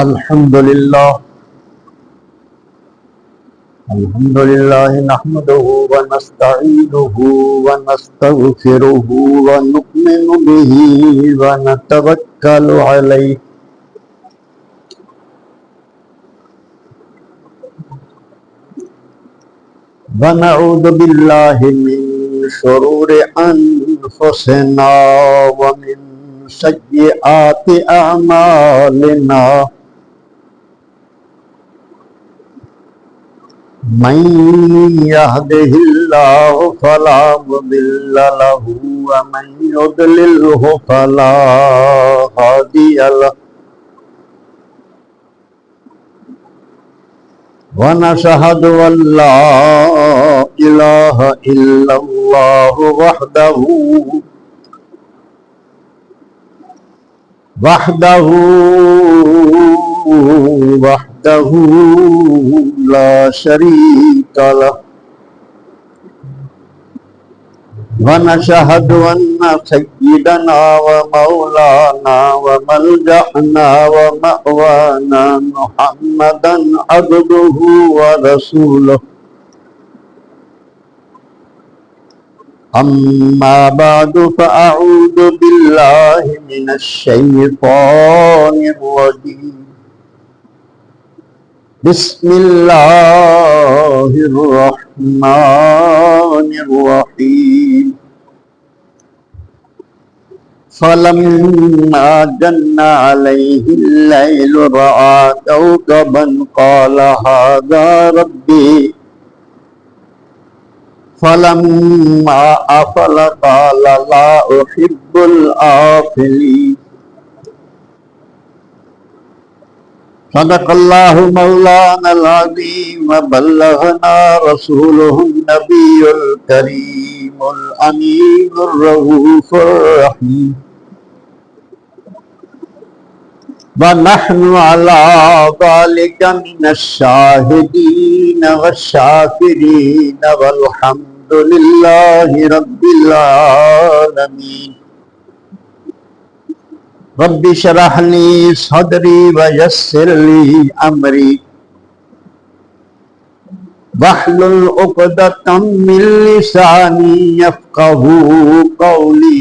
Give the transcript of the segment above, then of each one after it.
الحمد لله نحمده ونستعينه ونستغفره ونؤمن به ونتوكل عليه ونعوذ بالله من شرور أنفسنا ومن سيئات أعمالنا من يهده الله فلا مضل له ومن يضلله فلا هادي له ونشهد أن لا إله إلا الله وحده لا شريك له ونشهد أن سيدنا ومولانا وملجأنا ومأوانا محمدا عبده ورسوله أما بعد فأعوذ بالله من الشيطان الرجيم بسم الله الرحمن الرحيم فلما جن عليه الليل رأى كوكبا قال هذا ربي فلما أفل قال لا أحب الآفلين صدق الله مولانا العظيم وبلغنا رسوله النبي الكريم الأمين الرؤوف الرحيم ونحن على ذلك من الشاهدين والشاكرين والحمد لله رب العالمين رب اشرح لي صدري ويسر لي أمري واحلل عقدة من لساني يفقهوا قولي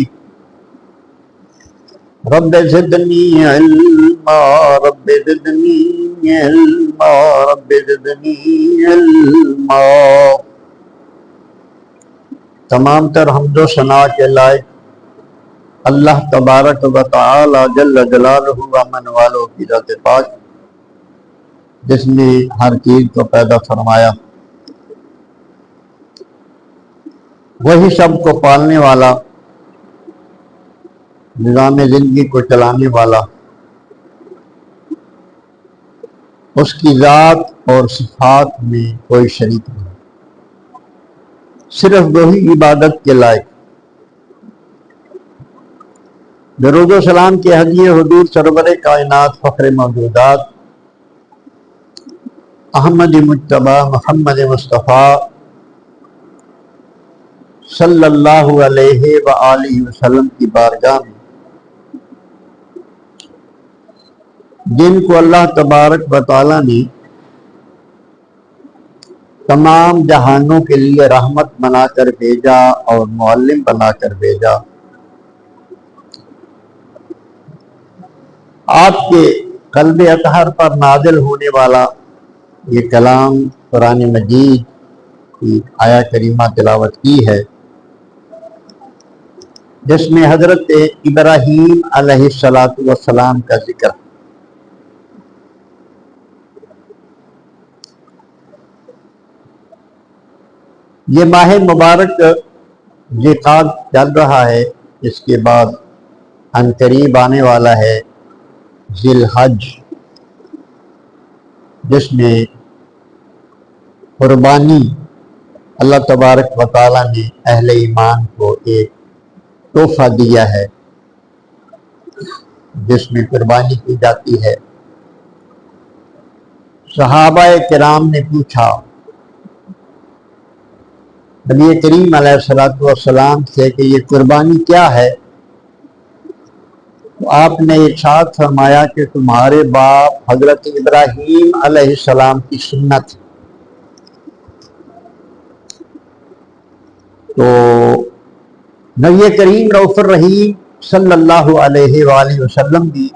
رب زدني علما رب زدني علما رب زدنی علما۔ تمام تر حمد و ثنا کے لائق اللہ تبارک و تعالی جل جلالہ و من والوں کی ذات پاک، جس نے ہر چیز کو پیدا فرمایا، وہی سب کو پالنے والا، نظام زندگی کو چلانے والا، اس کی ذات اور صفات میں کوئی شریک نہیں، صرف وہی عبادت کے لائق۔ درود و سلام کے ہدیے حضور سرور کائنات فخر موجودات احمد مجتبی محمد مصطفیٰ صلی اللہ علیہ وآلہ وسلم کی بارگاہ میں، جن کو اللہ تبارک و تعالی نے تمام جہانوں کے لیے رحمت بنا کر بھیجا اور معلم بنا کر بھیجا، آپ کے قلب اطہر پر نازل ہونے والا یہ کلام قرآن مجید کی آیہ کریمہ تلاوت کی ہے، جس میں حضرت ابراہیم علیہ السلام کا ذکر۔ یہ ماہ مبارک ذیقعد چل رہا ہے، اس کے بعد عنقریب آنے والا ہے ذی الحج، جس میں قربانی اللہ تبارک و تعالیٰ نے اہل ایمان کو ایک تحفہ دیا ہے، جس میں قربانی کی جاتی ہے۔ صحابہ کرام نے پوچھا نبی کریم علیہ السلام سے کہ یہ قربانی کیا ہے؟ تو آپ نے ارشاد فرمایا کہ تمہارے باپ حضرت ابراہیم علیہ السلام کی سنت. تو نبی کریم رؤوف الرحیم صلی اللہ علیہ وآلہ وسلم بھی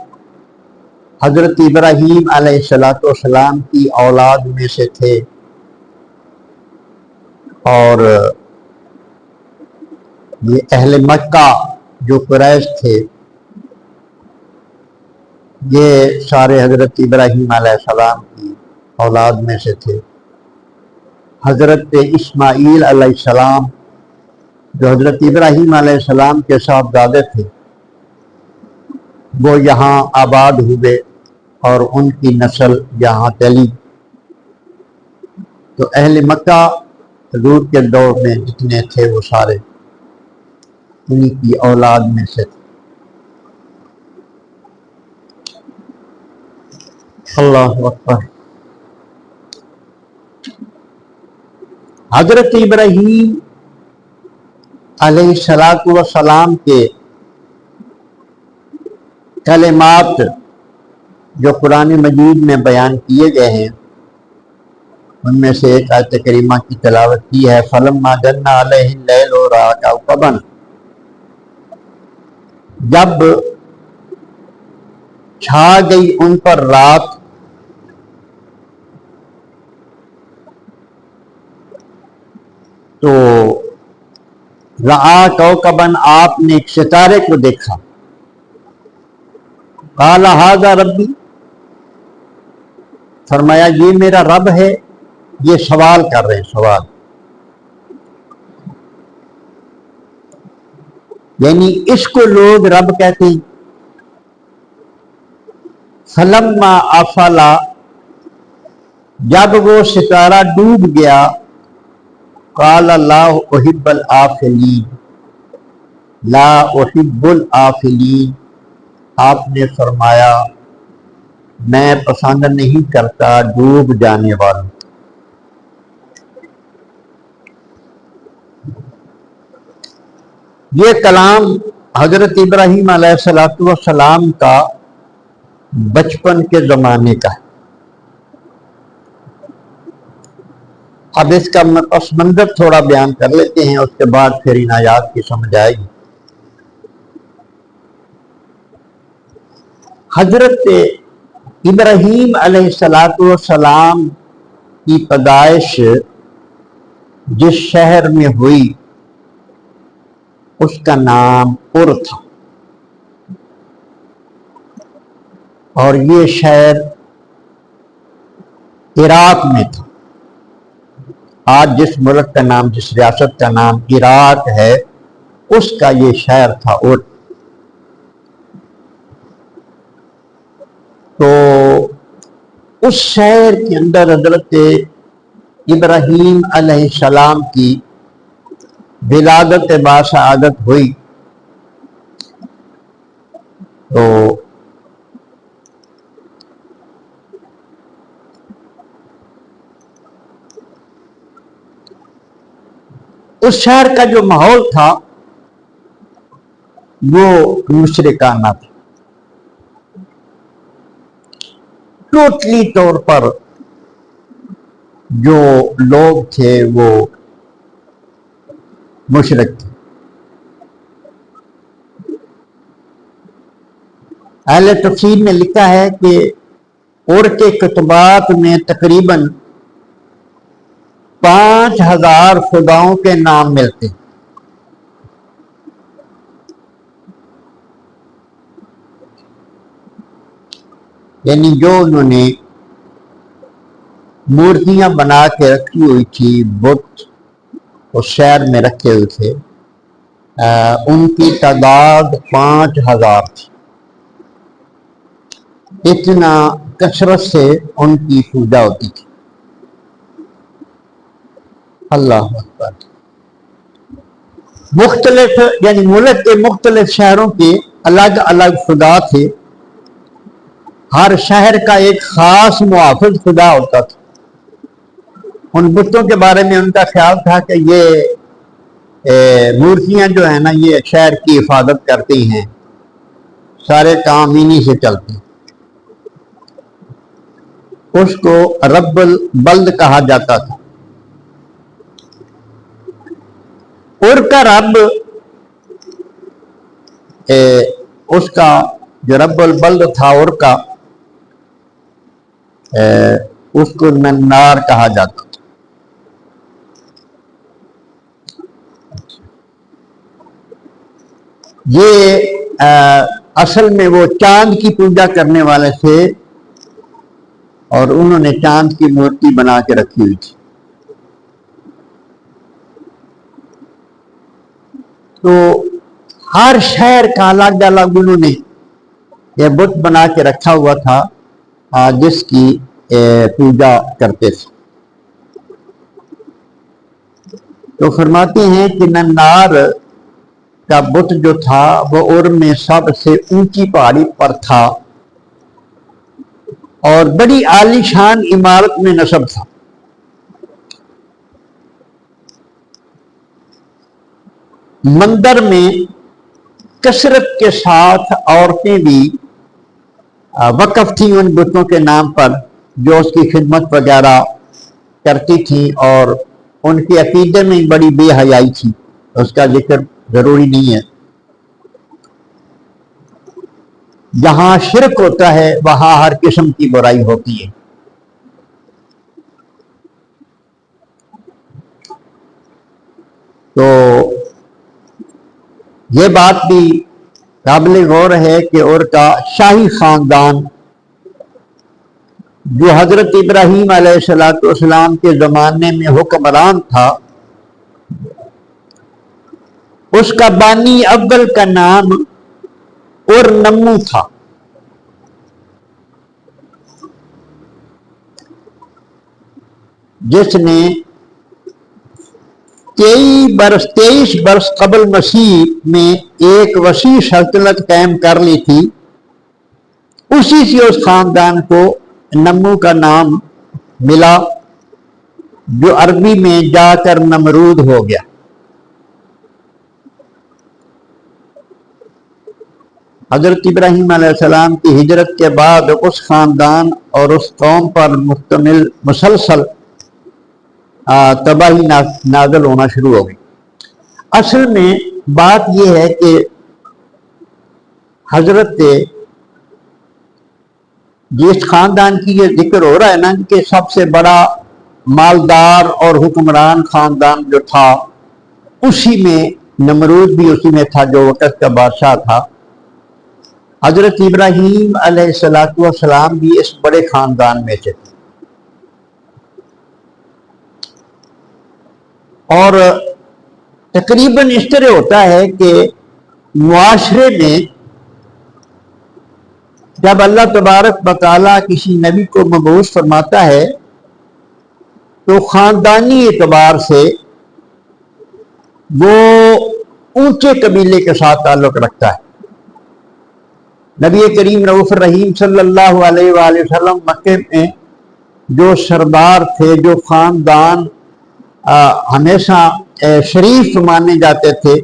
حضرت ابراہیم علیہ السلام کی اولاد میں سے تھے، اور یہ اہل مکہ جو قریش تھے یہ سارے حضرت ابراہیم علیہ السلام کی اولاد میں سے تھے. حضرت اسماعیل علیہ السلام جو حضرت ابراہیم علیہ السلام کے صاحبزادے تھے وہ یہاں آباد ہوئے اور ان کی نسل یہاں چلی. تو اہل مکہ حضور کے دور میں جتنے تھے وہ سارے انہی کی اولاد میں سے تھے. اللہ اکبر. حضرت ابراہیم علیہ السلام کے کلمات جو قرآن مجید میں بیان کیے گئے ہیں ان میں سے ایک آیت کریمہ کی تلاوت کی ہے. فَلَمَّا جَنَّ عَلَيْهِ اللَّيْلُ رَأَىٰ كَوْكَبًا. جب چھا گئی ان پر رات تو رَأَىٰ كَوْكَبًا آپ نے ایک ستارے کو دیکھا. قَالَ هَٰذَا رَبِّي فرمایا یہ میرا رب ہے. یہ سوال کر رہے ہیں، سوال یعنی اس کو لوگ رب کہتے ہیں. فَلَمَّا أَفَلَ جب وہ ستارہ ڈوب گیا قال لا احب الآفلین لا احب الآفلین آپ نے فرمایا میں پسند نہیں کرتا ڈوب جانے والوں. یہ کلام حضرت ابراہیم علیہ السلام کا بچپن کے زمانے کا ہے. اب اس کا پس منظر تھوڑا بیان کر لیتے ہیں، اس کے بعد پھر ان آیات کی سمجھ آئے گی. حضرت ابراہیم علیہ السلام کی پیدائش جس شہر میں ہوئی اس کا نام ار تھا، اور یہ شہر عراق میں تھا. آج جس ملک کا نام، جس ریاست کا نام عراق ہے اس کا یہ شہر تھا ار. تو اس شہر کے اندر حضرت ابراہیم علیہ السلام کی ولادت باسعادت ہوئی. تو اس شہر کا جو ماحول تھا وہ مشرکانہ تھا. ٹوٹلی طور پر جو لوگ تھے وہ مشرک تھے. اہل تفسیر نے لکھا ہے کہ اور کے کتبات میں تقریباً 5000 خداؤں کے نام ملتے. یعنی جو انہوں نے مورتیاں بنا کے رکھی ہوئی تھی، بت اس شہر میں رکھے ہوئے تھے، ان کی تعداد 5000 تھی. اتنا کثرت سے ان کی پوجا ہوتی تھی. اللہ اکبر. مختلف یعنی ملک کے مختلف شہروں کے الگ الگ خدا تھے. ہر شہر کا ایک خاص محافظ خدا ہوتا تھا. ان بتوں کے بارے میں ان کا خیال تھا کہ یہ مورتیاں جو ہیں نا یہ شہر کی حفاظت کرتی ہیں، سارے کام انہی سے چلتے، اس کو رب البلد کہا جاتا تھا۔ اور کا رب اس کا جو رب البلد تھا اور کا اس کو ننار کہا جاتا تھا۔ یہ اصل میں وہ چاند کی پوجا کرنے والے تھے اور انہوں نے چاند کی مورتی بنا کے رکھی ہوئی تھی۔ تو ہر شہر کا الگ الگ انہوں نے یہ بت بنا کے رکھا ہوا تھا جس کی پوجا کرتے تھے۔ تو فرماتے ہیں کہ ننار کا بت جو تھا وہ اور میں سب سے اونچی پہاڑی پر تھا اور بڑی عالی شان عمارت میں نصب تھا۔ مندر میں کثرت کے ساتھ عورتیں بھی وقف تھیں ان بتوں کے نام پر، جو اس کی خدمت وغیرہ کرتی تھیں، اور ان کے عقیدے میں بڑی بے حیائی تھی، اس کا ذکر ضروری نہیں ہے۔ جہاں شرک ہوتا ہے وہاں ہر قسم کی برائی ہوتی ہے۔ تو یہ بات بھی قابل غور ہے کہ اور کا شاہی خاندان جو حضرت ابراہیم علیہ السلام کے زمانے میں حکمران تھا، اس کا بانی اول کا نام اور نمو تھا۔ جس نے 23 برس قبل مسیح میں ایک وسیع سلطنت قائم کر لی تھی، اسی سے اس خاندان کو نمو کا نام ملا، جو عربی میں جا کر نمرود ہو گیا۔ حضرت ابراہیم علیہ السلام کی ہجرت کے بعد اس خاندان اور اس قوم پر مسلسل تباہی نازل ہونا شروع ہو گئی۔ اصل میں بات یہ ہے کہ حضرت جس خاندان کی یہ ذکر ہو رہا ہے نا کہ سب سے بڑا مالدار اور حکمران خاندان جو تھا، اسی میں نمرود بھی اسی میں تھا جو وقت کا بادشاہ تھا۔ حضرت ابراہیم علیہ السلام بھی اس بڑے خاندان میں سے تھے، اور تقریباً اس طرح ہوتا ہے کہ معاشرے میں جب اللہ تبارک و تعالیٰ کسی نبی کو مبعوث فرماتا ہے تو خاندانی اعتبار سے وہ اونچے قبیلے کے ساتھ تعلق رکھتا ہے۔ نبی کریم رؤوف الرحیم صلی اللہ علیہ وآلہ وسلم مکے میں جو سردار تھے، جو خاندان ہمیشہ شریف مانے جاتے تھے،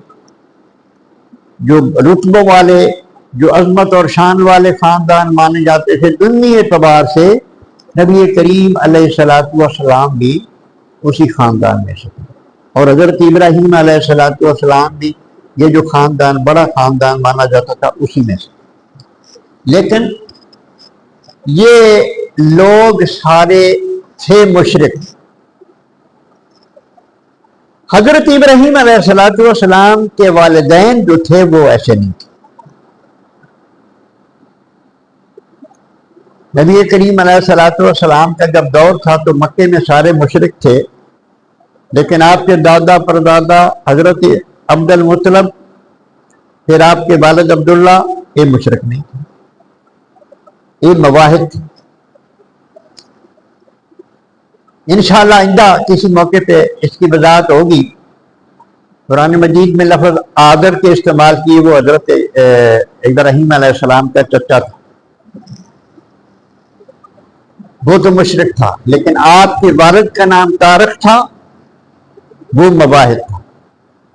جو رتبوں والے، جو عظمت اور شان والے خاندان مانے جاتے تھے، دنیا اعتبار سے نبی کریم علیہ السلام بھی اسی خاندان میں سے تھے، اور حضرت ابراہیم علیہ السلام بھی یہ جو خاندان بڑا خاندان مانا جاتا تھا اسی میں سے۔ لیکن یہ لوگ سارے تھے مشرک۔ حضرت ابراہیم علیہ السلام کے والدین جو تھے وہ ایسے نہیں تھے۔ نبی کریم علیہ السلام کا جب دور تھا تو مکے میں سارے مشرک تھے، لیکن آپ کے دادا پردادا حضرت عبد المطلب، پھر آپ کے والد عبداللہ، یہ مشرک نہیں تھے، یہ مواحد تھے۔ انشاءاللہ آئندہ کسی موقع پہ اس کی وضاحت ہوگی۔ قرآن مجید میں لفظ آدر کے استعمال کیے، وہ حضرت ابراہیم علیہ السلام کا چچا تھا، وہ تو مشرک تھا، لیکن آپ کے والد کا نام طارق تھا، وہ مواحد تھا۔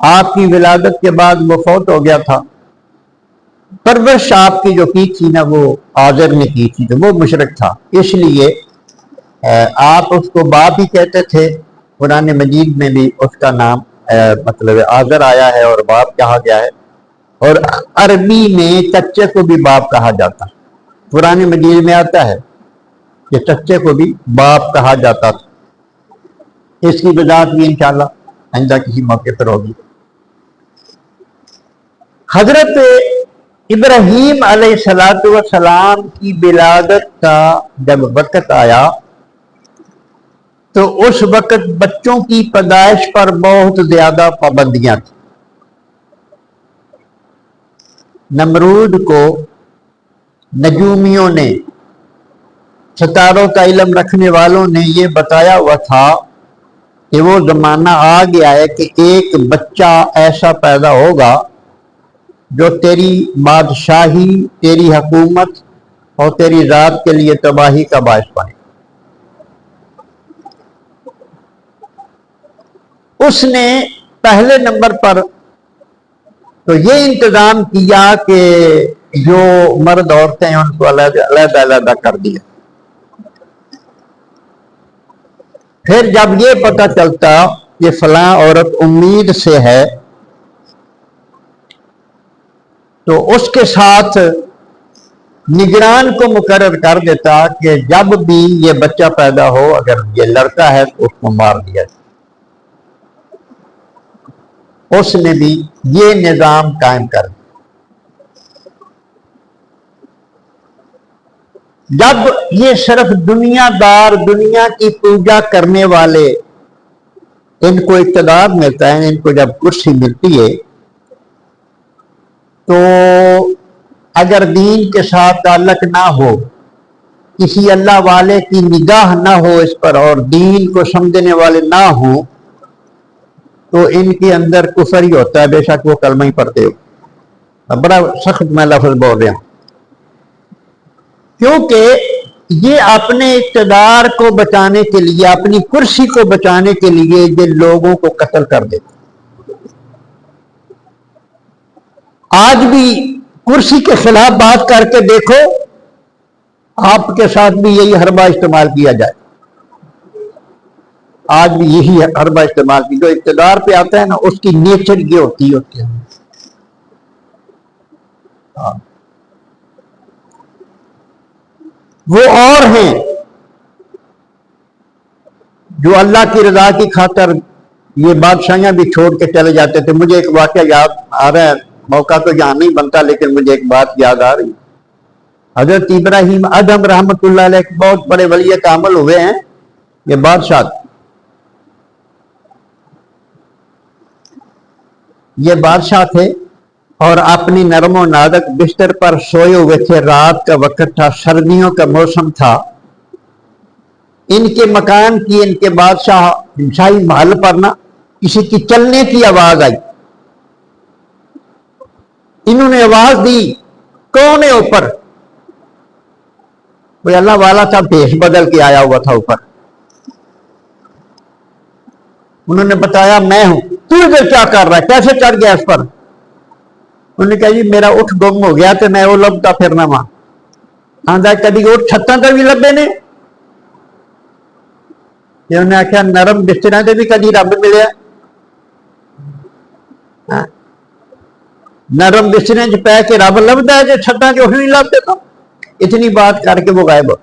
آپ کی ولادت کے بعد وہ فوت ہو گیا تھا، پرورش آپ کی جو کی تھی نا وہ آزر نے کی تھی، تو وہ مشرک تھا، اس لیے آپ اس کو باپ ہی کہتے تھے۔ قرآن مجید میں بھی اس کا نام مطلب آزر آیا ہے اور باپ کہا گیا ہے، اور عربی میں چچے کو بھی باپ کہا جاتا ہے۔ قرآن مجید میں آتا ہے کہ چچے کو بھی باپ کہا جاتا تھا۔ اس کی وضاحت بھی انشاءاللہ آئندہ کسی موقع پر ہوگی۔ حضرت ابراہیم علیہ السلام کی ولادت کا جب وقت آیا تو اس وقت بچوں کی پیدائش پر بہت زیادہ پابندیاں تھیں۔ نمرود کو نجومیوں نے، ستاروں کا علم رکھنے والوں نے یہ بتایا ہوا تھا کہ وہ زمانہ آ گیا ہے کہ ایک بچہ ایسا پیدا ہوگا جو تیری بادشاہی، تیری حکومت اور تیری ذات کے لیے تباہی کا باعث بنے۔ اس نے پہلے نمبر پر تو یہ انتظام کیا کہ جو مرد عورتیں ہیں ان کو علیحدہ علیحدہ کر دیا۔ پھر جب یہ پتہ چلتا کہ فلاں عورت امید سے ہے تو اس کے ساتھ نگران کو مقرر کر دیتا کہ جب بھی یہ بچہ پیدا ہو، اگر یہ لڑکا ہے تو اس کو مار دیا جائے۔ اس نے بھی یہ نظام قائم کر دیا۔ جب یہ صرف دنیا دار، دنیا کی پوجا کرنے والے، ان کو اقتدار ملتا ہے، ان کو جب کرسی ملتی ہے تو اگر دین کے ساتھ تعلق نہ ہو، کسی اللہ والے کی نگاہ نہ ہو اس پر، اور دین کو سمجھنے والے نہ ہوں، تو ان کے اندر کفر ہی ہوتا ہے، بے شک وہ کلمہ ہی پڑھتے ہو۔ بڑا سخت میں لفظ بول رہا ہوں، کیونکہ یہ اپنے اقتدار کو بچانے کے لیے، اپنی کرسی کو بچانے کے لیے یہ لوگوں کو قتل کر دیتے۔ آج بھی کرسی کے خلاف بات کر کے دیکھو، آپ کے ساتھ بھی یہی حربہ استعمال کیا جائے۔ آج بھی یہی حربہ استعمال کی، جو اقتدار پہ آتا ہے نا اس کی نیچر یہ ہوتی ہے۔ وہ اور ہیں جو اللہ کی رضا کی خاطر یہ بادشاہیاں بھی چھوڑ کے چلے جاتے تھے۔ مجھے ایک واقعہ یاد آ رہا ہے، موقع تو یہاں نہیں بنتا لیکن مجھے ایک بات یاد آ رہی۔ حضرت ابراہیم ادم رحمت اللہ علیہ بہت بڑے ولی کامل ہوئے ہیں، یہ بادشاہ، یہ بادشاہ تھے اور اپنی نرم و نازک بستر پر سوئے ہوئے تھے۔ رات کا وقت تھا، سردیوں کا موسم تھا۔ ان کے مکان کی، ان کے شاہی محل پر نا کسی کی چلنے کی آواز آئی۔ انہوں نے آواز دی، کون ہے اوپر؟ کوئی اللہ والا تھا، بھیس بدل کے آیا ہوا تھا اوپر۔ انہوں نے بتایا میں ہوں۔ تو ادھر کیا کر رہا ہے، کیسے چڑھ گیا اس پر؟ انہوں نے کہا جی میرا اٹھ گم ہو گیا تو میں وہ لبتا پھرنا وہاں آندھا کدی اٹھ چھتاں تے بھی لبے نے۔ انہوں نے آخیا نرم بستراں تے بھی کدی رب ملیا؟ نرم بسترے چ پہ کے رب لبدا ہے، جو چھتاں چ نہیں لبتے تو؟ اتنی بات کر کے وہ غائب ہو۔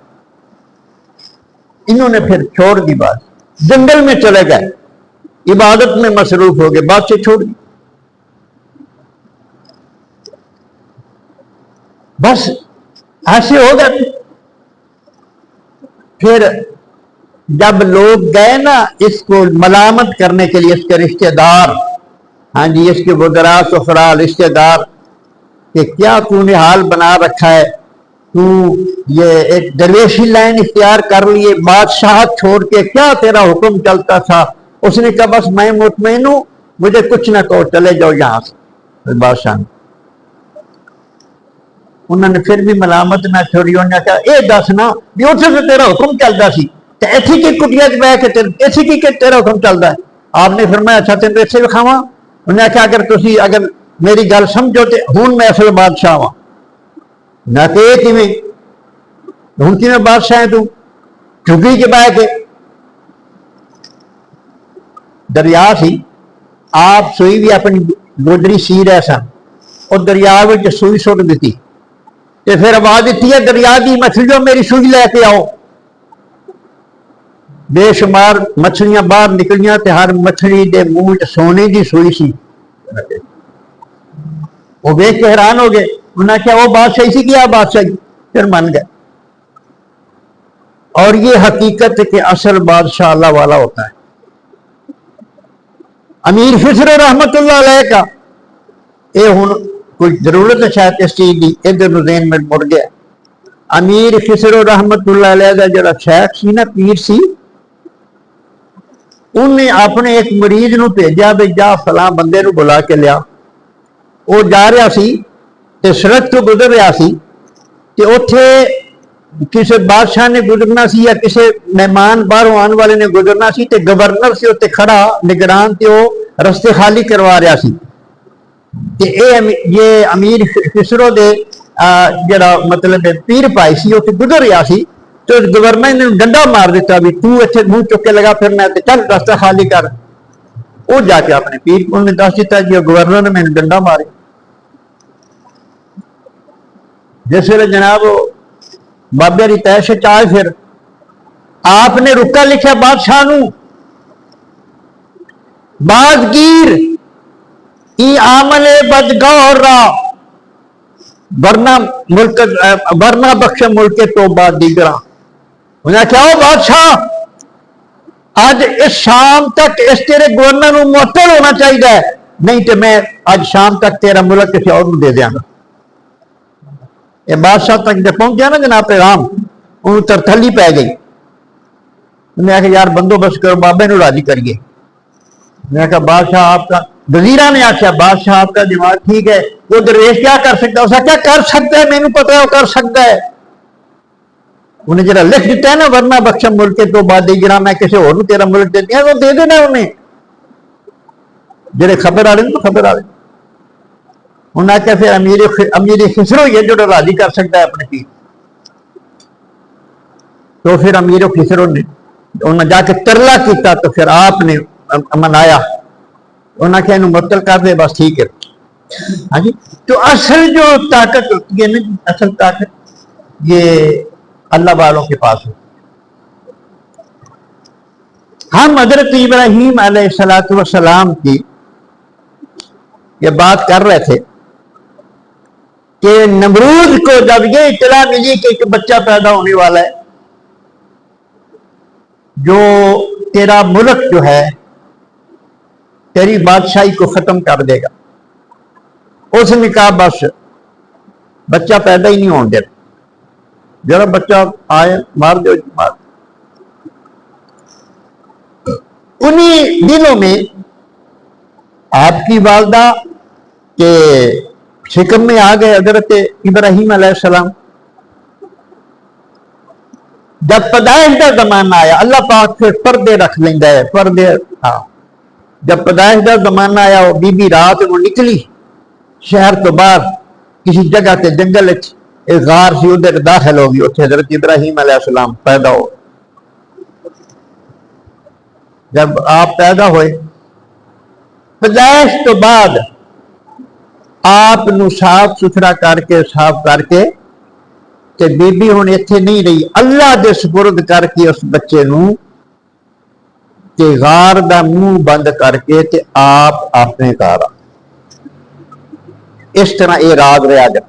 انہوں نے پھر چھوڑ دی بات، جنگل میں چلے گئے، عبادت میں مصروف ہو گئے، بات سے چھوڑ دی۔ بس ایسے ہو گئے۔ پھر جب لوگ گئے نا اس کو ملامت کرنے کے لیے، اس کے رشتہ دار، ہاں جی اس کے وزراء سفراء رشتہ دار، کہ کیا تو نے حال بنا رکھا ہے، تو یہ ایک درویشی لائن اختیار کر لیے، بادشاہت چھوڑ کے کیا تیرا حکم چلتا تھا؟ اس نے کہا بس میں مطمئن ہوں، مجھے کچھ نہ کہو، چلے جاؤ یہاں سے۔ بادشاہ نے انہوں نے پھر بھی ملامت نہ چھوڑی۔ انہوں نے کہا اے دس نا بھی اتنے سے تیرا حکم چلتا سی تے ایتھی کی کٹیا چ بہ کے ایتھی کی کہ تیرا حکم چلتا ہے؟ آپ نے فرمایا اچھا تین ایسے دکھاواں؟ انہوں نے کہا اگر میری گل سمجھو تو ہوں میں اصل بادشاہ ہاں، نہ کہ ہوں کی بادشاہ ہے تو چگی کے بہ کے دریا سی آپ سوئی بھی اپنی گودری سی رہے سن اور دریا سوئی سٹ دیتی تے پھر آواز دیتی ہے دریا دی مچھلیوں میری سوئی لے کے آؤ. بے شمار مچھلیاں باہر نکلیاں تے ہر مچھلی دے منہ سونے دی سوئی سی. وہ دیکھ کے حیران ہو گئے. انہوں نے کیا وہ بادشاہی سی کیا بادشاہی؟ پھر من گئے. اور یہ حقیقت ہے کہ اصل بادشاہ اللہ والا ہوتا ہے. امیر خسرو رحمت اللہ علیہ کا یہ ہوں کوئی ضرورت ہے شاید اس چیز کی ادھر ذہن میں مڑ گیا. امیر خسرو رحمت اللہ علیہ کا جڑا شیخ سی نا پیر سی انہیں اپنے ایک مریض نو بھیجا بھی جا فلاں بندے نو بلا کے لیا. وہ جا رہا سی تے سڑک تو گزر رہا سی تے اوتھے کسی بادشاہ نے گزرنا سی یا کسی مہمان باہروں آنے والے نے گزرنا سی تے گورنر سے اتنے کھڑا نگران تے وہ رستے خالی کروا رہا سی. تے یہ امیر خسرو دے جڑا مطلب پیر پائی سی اتنے گزر رہا سی تو گورنر نے ڈنڈا مار دیتا بھی تو اتنے منہ چک کے لگا پھرنا تے چل رستہ خالی کر. وہ جا کے اپنے پیر کو نے دس دیتا جی گورنر نے میں نے ڈنڈا مارے. جس ویلے جناب بابے کی تیش چائے پھر آپ نے رکا لکھا بادشاہ نو بازگیر ای عمل بدگور را ورنہ بخش ملک توبہ دیگراں. انہیں کیا ہو بادشاہ آج اس شام تک اس تیرے گورنر نو معطل ہونا چاہیے نہیں تو میں آج شام تک تیرا ملک کسی اور دے دیا گا. یہ بادشاہ تک جب پہنچ گیا نا جناب پیغام انہوں ترتھلی پہ گئی. انہیں کہا یار بندوبست کرو بابے نو راضی کریے. میں نے کہا بادشاہ آپ کا وزیرہ نے آخیا بادشاہ آپ کا دماغ ٹھیک ہے وہ درویش کیا کر سکتا ہے اسے کیا کر سکتا ہے مینوں پتا ہے وہ کر سکتا ہے. انہیں جڑا لکھ دیتا ہے نا ورنہ بخش ملک تو بعد دیگراں میں کسی اور تیرا ملک دے دیا وہ دے دینا انہیں جڑے خبر آ رہے تو خبر آ رہے. انہیں کہا پھر امیر خسرو یہ جو راضی کر سکتا ہے اپنے پیر. تو پھر امیر خسرو نے انہیں جا کے ترلا کیتا تو پھر آپ نے منایا. انہیں کہا انہوں معطل کر دے بس ٹھیک ہے. ہاں جی تو اصل جو طاقت ہوتی ہے نا اصل طاقت یہ اللہ والوں کے پاس ہے. ہم حضرت ابراہیم علیہ السلام کی یہ بات کر رہے تھے کہ نمرود کو جب یہ اطلاع ملی کہ ایک بچہ پیدا ہونے والا ہے جو تیرا ملک جو ہے تیری بادشاہی کو ختم کر دے گا اس نے کہا بس بچہ پیدا ہی نہیں ہونے دیتا جب بچہ آئے مار دو مار. انہی دنوں میں آپ کی والدہ کے شکم میں آ گئے حضرت ابراہیم علیہ السلام. جب پیدائش کا زمانہ آیا اللہ پاک پھر پردے رکھ لینا ہے پردے. ہاں جب پیدائش کا زمانہ آیا وہ بی بی رات وہ نکلی شہر تو باہر کسی جگہ تے جنگل ایک غار سی ادھر داخل ہوگی اتنے حضرت ابراہیم علیہ السلام پیدا ہو. جب آپ پیدا ہوئے پیدائش تو بعد آپ نو صاف ستھرا کر کے صاف کر کے تے بی بی ہن اتنے نہیں رہی اللہ دے سپرد کر کے اس بچے نو تے غار دا منہ بند کر کے تے آپ اپنے گھر اس طرح یہ راز رہا جا.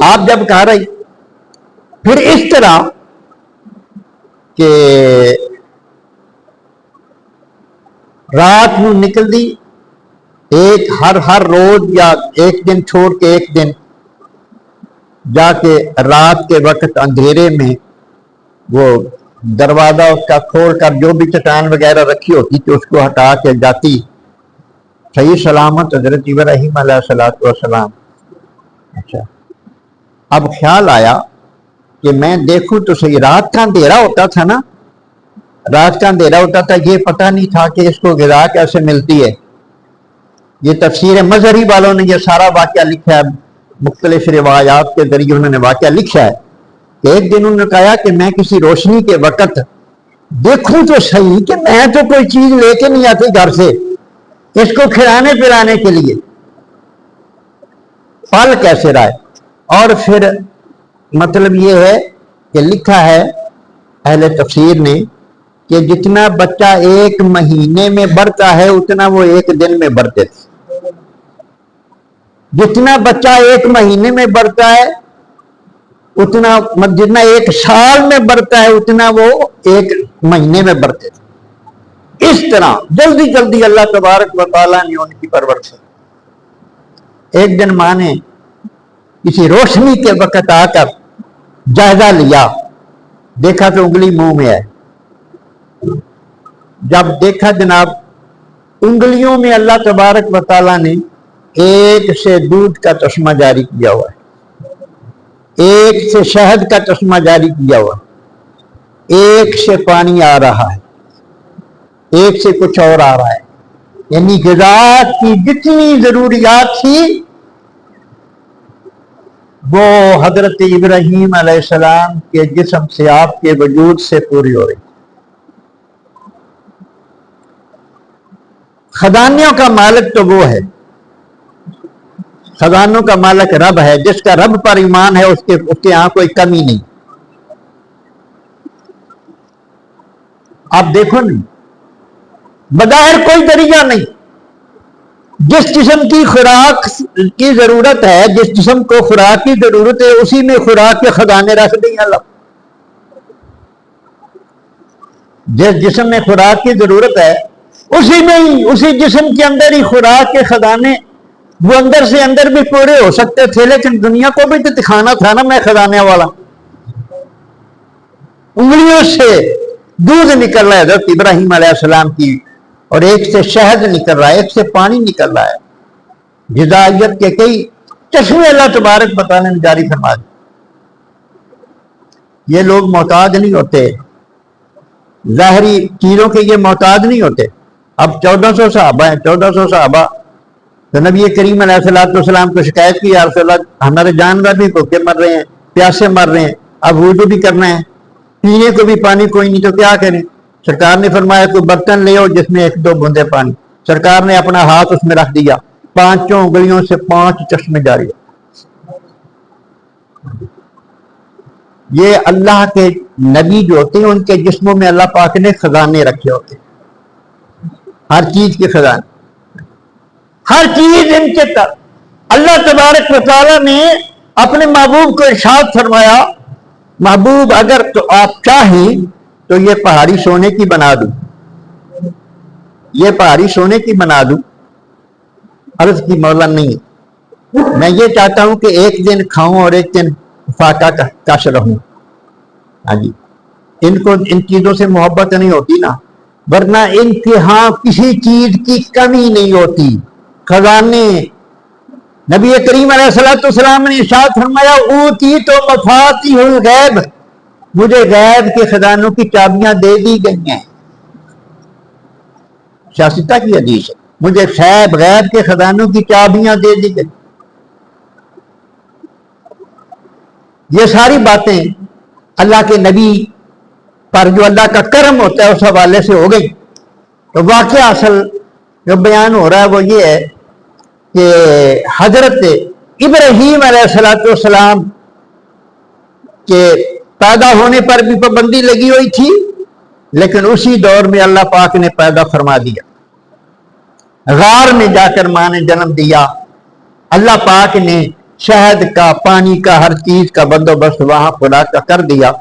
آپ جب گھر آئی پھر اس طرح کہ رات نو نکل دی ایک ہر روز یا ایک دن چھوڑ کے ایک دن جا کے رات کے وقت اندھیرے میں وہ دروازہ اس کا کھول کر جو بھی چٹان وغیرہ رکھی ہوتی تھی اس کو ہٹا کے جاتی صحیح سلامت حضرت ابراہیم علیہ السلام. اچھا اب خیال آیا کہ میں دیکھوں تو صحیح رات کا اندھیرا ہوتا تھا نا رات کا اندھیرا ہوتا تھا یہ پتہ نہیں تھا کہ اس کو غذا کیسے ملتی ہے یہ تفسیر مظہری والوں نے یہ سارا واقعہ لکھا ہے، مختلف روایات کے ذریعے انہوں نے واقعہ لکھا ہے کہ ایک دن انہوں نے کہا کہ میں کسی روشنی کے وقت دیکھوں تو صحیح کہ میں تو کوئی چیز لے کے نہیں آتی گھر سے اس کو کھلانے پلانے کے لیے، پل کیسے رہا ہے؟ اور پھر مطلب یہ ہے کہ لکھا ہے اہل تفسیر نے کہ جتنا بچہ ایک مہینے میں بڑھتا ہے اتنا وہ ایک دن میں بڑھتے تھے، جتنا بچہ ایک مہینے میں بڑھتا ہے اتنا، جتنا ایک سال میں بڑھتا ہے اتنا وہ ایک مہینے میں بڑھتے تھے۔ اس طرح جلدی جلدی اللہ تبارک و تعالیٰ نے ان کی پرورش۔ ایک دن ماں نے کسی روشنی کے وقت آ کر جائزہ لیا، دیکھا تو انگلی منہ میں ہے۔ جب دیکھا جناب انگلیوں میں اللہ تبارک و تعالیٰ نے ایک سے دودھ کا چشمہ جاری کیا ہوا ہے، ایک سے شہد کا چشمہ جاری کیا ہوا ہے، ایک سے پانی آ رہا ہے، ایک سے کچھ اور آ رہا ہے، یعنی غذا کی جتنی ضروریات تھی وہ حضرت ابراہیم علیہ السلام کے جسم سے، آپ کے وجود سے پوری ہو رہی۔ خزانوں کا مالک تو وہ ہے، خزانوں کا مالک رب ہے، جس کا رب پر ایمان ہے اس کے یہاں کوئی کمی نہیں۔ آپ دیکھو نہیں، بظاہر کوئی ذریعہ نہیں، جس جسم کی خوراک کی ضرورت ہے، جس جسم کو خوراک کی ضرورت ہے اسی میں خوراک کے خزانے رکھ دیں اللہ۔ جس جسم میں خوراک کی ضرورت ہے اسی میں ہی، اسی جسم کے اندر ہی خوراک کے خزانے، وہ اندر سے اندر بھی پورے ہو سکتے تھے، لیکن دنیا کو بھی تو دکھانا تھا نا میں خزانے والا۔ انگلیوں سے دودھ نکل رہا ہے حضرت ابراہیم علیہ السلام کی، اور ایک سے شہد نکل رہا ہے، ایک سے پانی نکل رہا ہے، غذائیت کے کئی چشمے اللہ تبارک و تعالیٰ نے جاری فرما دی۔ یہ لوگ محتاج نہیں ہوتے، ظاہری چیزوں کے یہ محتاج نہیں ہوتے۔ اب 1400 صحابہ ہیں، 1400 صحابہ تو نبی کریم علیہ السلام کو شکایت کی، یا رسول اللہ ہمارے جانور بھی بھوکے مر رہے ہیں، پیاسے مر رہے ہیں، اب وضو بھی کرنا ہے، پینے کو بھی پانی کوئی نہیں، تو کیا کریں؟ سرکار نے فرمایا کوئی برتن لے آؤ جس میں 1-2 بوندے پانی۔ سرکار نے اپنا ہاتھ اس میں رکھ دیا، 5 انگلیوں سے 5 چشمے جاری۔ یہ اللہ کے نبی جو ہوتے ہیں ان کے جسموں میں اللہ پاک نے خزانے رکھے ہوتے ہیں، ہر چیز کے خزانے، ہر چیز ان کے تر۔ اللہ تبارک و تعالیٰ نے اپنے محبوب کو ارشاد فرمایا، محبوب اگر تو آپ چاہیں تو یہ پہاڑی سونے کی بنا دوں، یہ پہاڑی سونے کی بنا دوں۔ عرض کی مولا نہیں، میں یہ چاہتا ہوں کہ ایک دن کھاؤں اور ایک دن فاقہ کش رہوں۔ ہاں جی، ان کو ان چیزوں سے محبت نہیں ہوتی نا، ورنہ ان کے ہاں کسی چیز کی کمی نہیں ہوتی۔ خزانے، نبی کریم علیہ السلام نے ارشاد فرمایا اوتی تو مفاتیح الغیب، مجھے غیب کے خزانوں کی چابیاں دے دی گئی ہیں۔ شاستہ کی حدیث ہے، مجھے غیب کے خزانوں کی چابیاں دے دی گئی۔ یہ ساری باتیں اللہ کے نبی پر جو اللہ کا کرم ہوتا ہے اس حوالے سے ہو گئی۔ تو واقعہ اصل جو بیان ہو رہا ہے وہ یہ ہے کہ حضرت ابراہیم علیہ السلام کے پیدا ہونے پر بھی پابندی لگی ہوئی تھی، لیکن اسی دور میں اللہ پاک نے پیدا فرما دیا، غار میں جا کر ماں نے جنم دیا۔ اللہ پاک نے شہد کا، پانی کا، ہر چیز کا بندوبست وہاں خدا کا کر دیا۔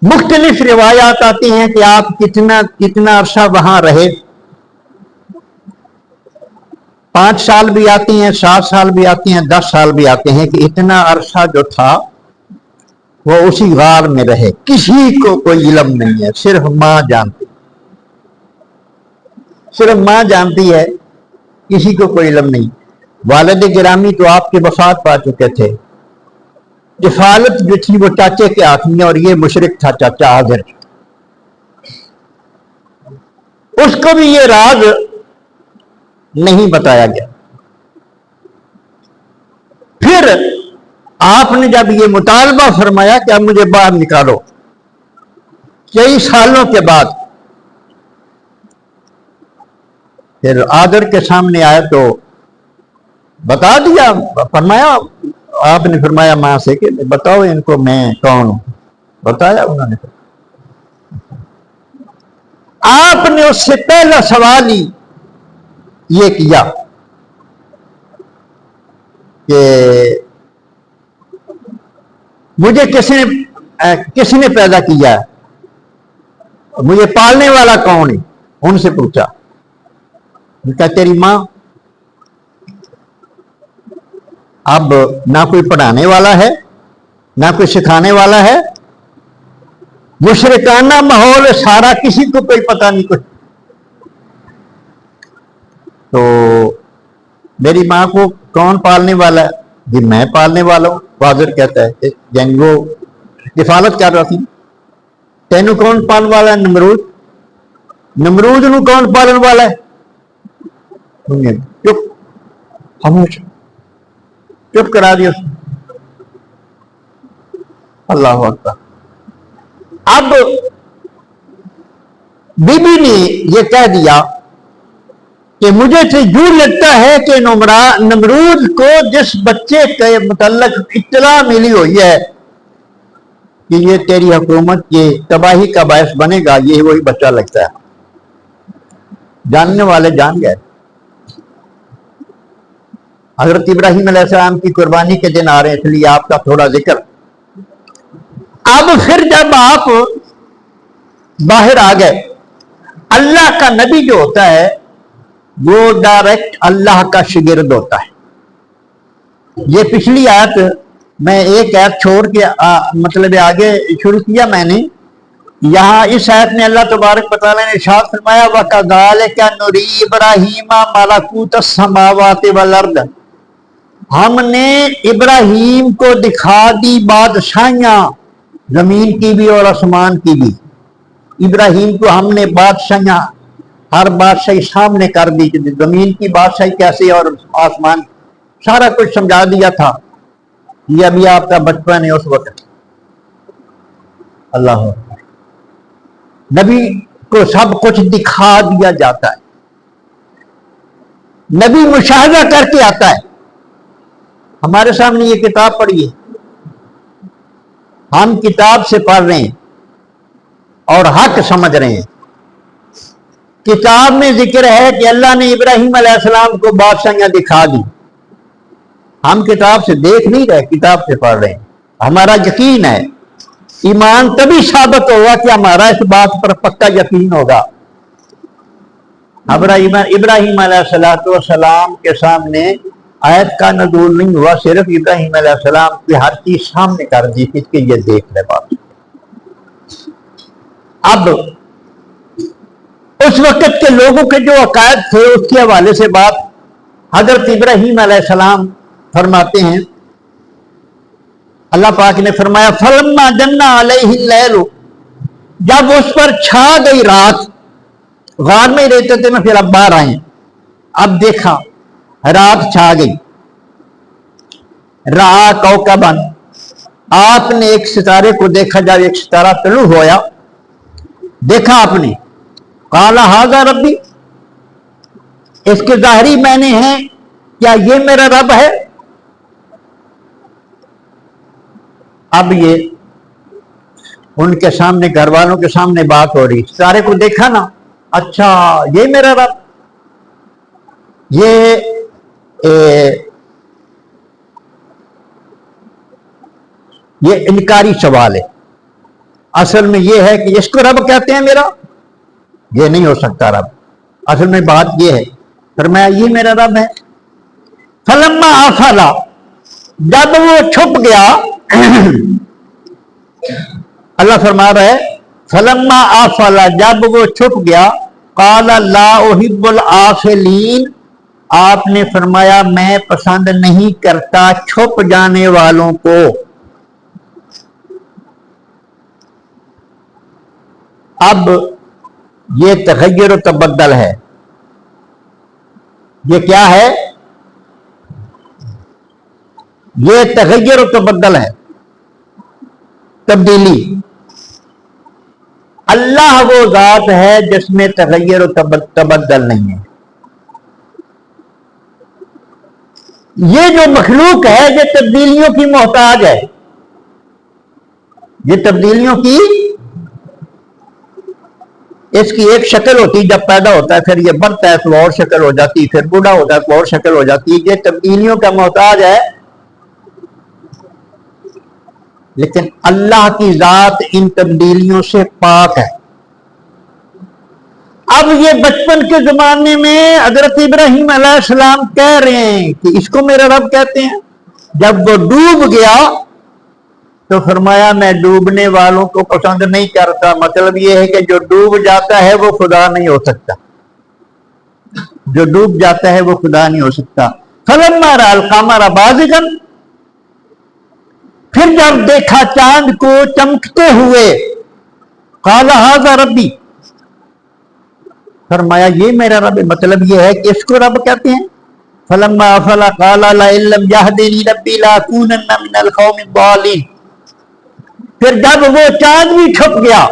مختلف روایات آتی ہیں کہ آپ کتنا عرصہ وہاں رہے، 5 سال بھی آتی ہیں، 7 سال بھی آتی ہیں، 10 سال بھی آتے ہیں، کہ اتنا عرصہ جو تھا وہ اسی غار میں رہے۔ کسی کو کوئی علم نہیں ہے، صرف ماں جانتی، صرف ماں جانتی ہے، کسی کو کوئی علم نہیں۔ والد گرامی تو آپ کے وفات پا چکے تھے، کفالت جو تھی وہ چاچے کے ہاتھ میں، اور یہ مشرک تھا چاچا حاضر، اس کو بھی یہ راز نہیں بتایا گیا۔ پھر آپ نے جب یہ مطالبہ فرمایا کہ اب مجھے باہر نکالو، کئی سالوں کے بعد پھر آدر کے سامنے آئے تو بتا دیا، فرمایا، آپ نے فرمایا ماں سے کہ بتاؤ ان کو میں کون ہوں، بتایا انہوں نے۔ آپ نے اس سے پہلا سوال ہی یہ کیا کہ مجھے کس نے پیدا کیا ہے، مجھے پالنے والا کون ہے، ان سے پوچھا۔ کہا تیری ماں۔ اب نہ کوئی پڑھانے والا ہے، نہ کوئی سکھانے والا ہے، مشرکانہ ماحول سارا، کسی کو کوئی پتہ نہیں کچھ۔ تو میری ماں کو کون پالنے والا ہے؟ جی میں پالنے والا ہوں، فادر کہتا ہے، یعنی وہ کفالت کر رہا تھی۔ تینوں کون پالنے والا ہے؟ نمرود۔ نمرود نو کون پالن والا ہے؟ چپ، خاموش، چپ کرا دیا۔ اللہ اکبر۔ اب بی بی نے یہ کہہ دیا کہ مجھے تو یوں لگتا ہے کہ نمرود کو جس بچے کے متعلق اطلاع ملی ہوئی ہے کہ یہ تیری حکومت کی تباہی کا باعث بنے گا، یہ وہی بچہ لگتا ہے۔ جاننے والے جان گئے۔ حضرت ابراہیم علیہ السلام کی قربانی کے دن آ رہے ہیں، اس لیے آپ کا تھوڑا ذکر۔ اب پھر جب آپ باہر آ گئے، اللہ کا نبی جو ہوتا ہے وہ ڈائریکٹ اللہ کا شاگرد ہوتا ہے۔ یہ پچھلی آیت میں ایک آیت چھوڑ کے مطلب آگے شروع کیا میں نے، یہاں اس آیت میں اللہ تبارک و تعالیٰ نے ارشاد فرمایا وَكَذَلِكَ نُرِي إِبْرَاهِيمَ مَلَكُوتَ السَّمَاوَاتِ وَالْأَرْضِ، ہم نے ابراہیم کو دکھا دی بادشاہیاں، زمین کی بھی اور آسمان کی بھی۔ ابراہیم کو ہم نے بادشاہیاں، ہر بادشاہی سامنے کر دی، زمین کی بادشاہی کیسے اور آسمان، سارا کچھ سمجھا دیا تھا۔ یہ ابھی آپ کا بچپن ہے اس وقت۔ اللہ نبی کو سب کچھ دکھا دیا جاتا ہے، نبی مشاہدہ کر کے آتا ہے۔ ہمارے سامنے یہ کتاب پڑھی ہے، ہم کتاب سے پڑھ رہے ہیں اور حق سمجھ رہے ہیں۔ کتاب میں ذکر ہے کہ اللہ نے ابراہیم علیہ السلام کو بادشاہیاں دکھا دی، ہم کتاب سے دیکھ نہیں رہے، کتاب سے پڑھ رہے ہیں۔ ہمارا یقین ہے، ایمان تبھی ثابت ہوگا کہ ہمارا اس بات پر پکا یقین ہوگا۔ ابراہیم علیہ السلام کے سامنے آیت کا نزول نہیں ہوا، صرف ابراہیم علیہ السلام کی ہر چیز سامنے کر دی تھی کہ یہ دیکھ لے بات۔ اب اس وقت کے لوگوں کے جو عقائد تھے اس کے حوالے سے بات حضرت ابراہیم علیہ السلام فرماتے ہیں، اللہ پاک نے فرمایا فَلَمَّا جَنَّ عَلَيْهِ اللَّيْلُ، جب اس پر چھا گئی رات، غار میں رہتے تھے میں، پھر اب باہر آئے، اب دیکھا رات چھا گئی، رَآ كَوْكَبًا، آپ نے ایک ستارے کو دیکھا، جب ایک ستارہ طلوع ہویا دیکھا آپ نے، قال ھذا ربی، اس کے ظاہری معنی ہیں کیا یہ میرا رب ہے؟ اب یہ ان کے سامنے، گھر والوں کے سامنے بات ہو رہی، ستارے کو دیکھا نا، اچھا یہ میرا رب، یہ انکاری سوال ہے۔ اصل میں یہ ہے کہ اس کو رب کہتے ہیں میرا، یہ نہیں ہو سکتا رب۔ اصل میں بات یہ ہے، فرمایا یہ میرا رب ہے۔ فلما آفلا، جب وہ چھپ گیا، اللہ فرما رہا ہے فلما آفلا، جب وہ چھپ گیا، قال لا احب الآفلین، آپ نے فرمایا میں پسند نہیں کرتا چھپ جانے والوں کو۔ اب یہ تغیر و تبدل ہے، یہ کیا ہے؟ یہ تغیر و تبدل ہے، تبدیلی۔ اللہ وہ ذات ہے جس میں تغیر و تبدل نہیں ہے۔ یہ جو مخلوق ہے یہ تبدیلیوں کی محتاج ہے، یہ تبدیلیوں کی، اس کی ایک شکل ہوتی جب پیدا ہوتا ہے، پھر یہ بڑھتا ہے تو اور شکل ہو جاتی، پھر بوڑھا ہوتا ہے تو اور شکل ہو جاتی ہے، یہ تبدیلیوں کا محتاج ہے۔ لیکن اللہ کی ذات ان تبدیلیوں سے پاک ہے۔ اب یہ بچپن کے زمانے میں حضرت ابراہیم علیہ السلام کہہ رہے ہیں کہ اس کو میرا رب کہتے ہیں۔ جب وہ ڈوب گیا تو فرمایا میں ڈوبنے والوں کو پسند نہیں کرتا۔ مطلب یہ ہے کہ جو ڈوب جاتا ہے وہ خدا نہیں ہو سکتا، جو ڈوب جاتا ہے وہ خدا نہیں ہو سکتا۔ فلما رأى القمر بازغا، پھر جب دیکھا چاند کو چمکتے ہوئے، قال ھذا ربی، فرمایا یہ میرا رب، مطلب یہ ہے کہ اس کو رب کہتے ہیں۔ فلما افل قال لئن لم يهدني ربي لاكونن من القوم الضالين، پھر جب وہ چاند بھی چھپ گیا،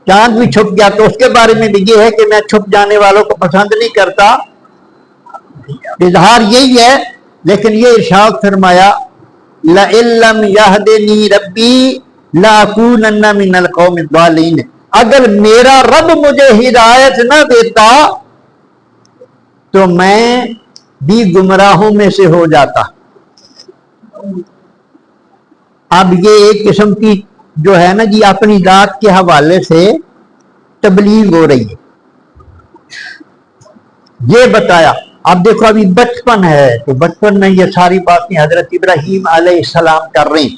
چاند بھی چھپ گیا تو اس کے بارے میں بھی یہ ہے کہ میں چھپ جانے والوں کو پسند نہیں کرتا، اظہار یہی ہے۔ لیکن یہ ارشاد فرمایا لئن لم يهدني ربي لاكونن من القوم الضالين، اگر میرا رب مجھے ہدایت نہ دیتا تو میں بھی گمراہوں میں سے ہو جاتا۔ اب یہ ایک قسم کی جو ہے نا جی اپنی ذات کے حوالے سے تبلیغ ہو رہی ہے، یہ بتایا۔ اب دیکھو ابھی بچپن ہے تو بچپن میں یہ ساری باتیں حضرت ابراہیم علیہ السلام کر رہے ہیں۔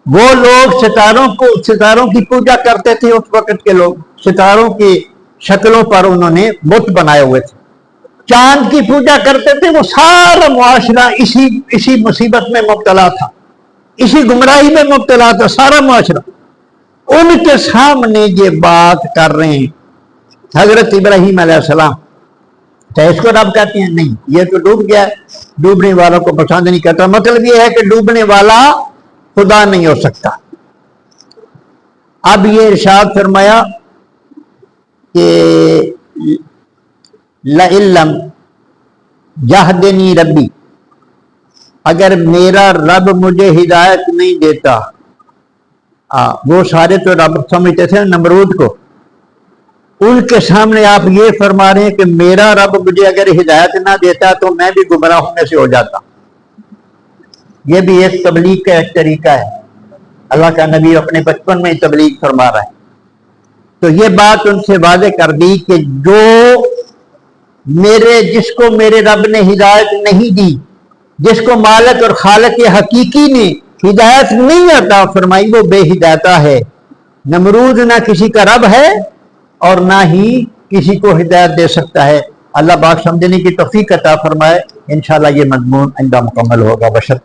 وہ لوگ ستاروں کی پوجا کرتے تھے، اس وقت کے لوگ ستاروں کی شکلوں پر انہوں نے بت بنائے ہوئے تھے، چاند کی پوجا کرتے تھے۔ وہ سارا معاشرہ اسی مصیبت میں مبتلا تھا، اسی گمراہی میں مبتلا تھا سارا معاشرہ۔ ان کے سامنے یہ بات کر رہے ہیں حضرت ابراہیم علیہ السلام، تو اس کو رب کہتے ہیں؟ نہیں، یہ تو ڈوب گیا ہے، ڈوبنے والوں کو پسند نہیں کرتا۔ مطلب یہ ہے کہ ڈوبنے والا خدا نہیں ہو سکتا۔ اب یہ ارشاد فرمایا کہ لئن لم یہدنی ربی، اگر میرا رب مجھے ہدایت نہیں دیتا، وہ سارے تو رب سمجھتے تھے نمرود کو، ان کے سامنے آپ یہ فرما رہے ہیں کہ میرا رب مجھے اگر ہدایت نہ دیتا تو میں بھی گمراہوں میں سے ہو جاتا۔ یہ بھی ایک تبلیغ کا ایک طریقہ ہے، اللہ کا نبی اپنے بچپن میں تبلیغ فرما رہا ہے۔ تو یہ بات ان سے واضح کر دی کہ جس کو میرے رب نے ہدایت نہیں دی، جس کو مالک اور خالق حقیقی نے ہدایت نہیں عطا فرمائی، وہ بے ہدایتہ ہے۔ نمرود نہ کسی کا رب ہے اور نہ ہی کسی کو ہدایت دے سکتا ہے۔ اللہ پاک سمجھنے کی توفیق عطا فرمائے۔ انشاءاللہ یہ مضمون آئندہ مکمل ہوگا۔ بشرط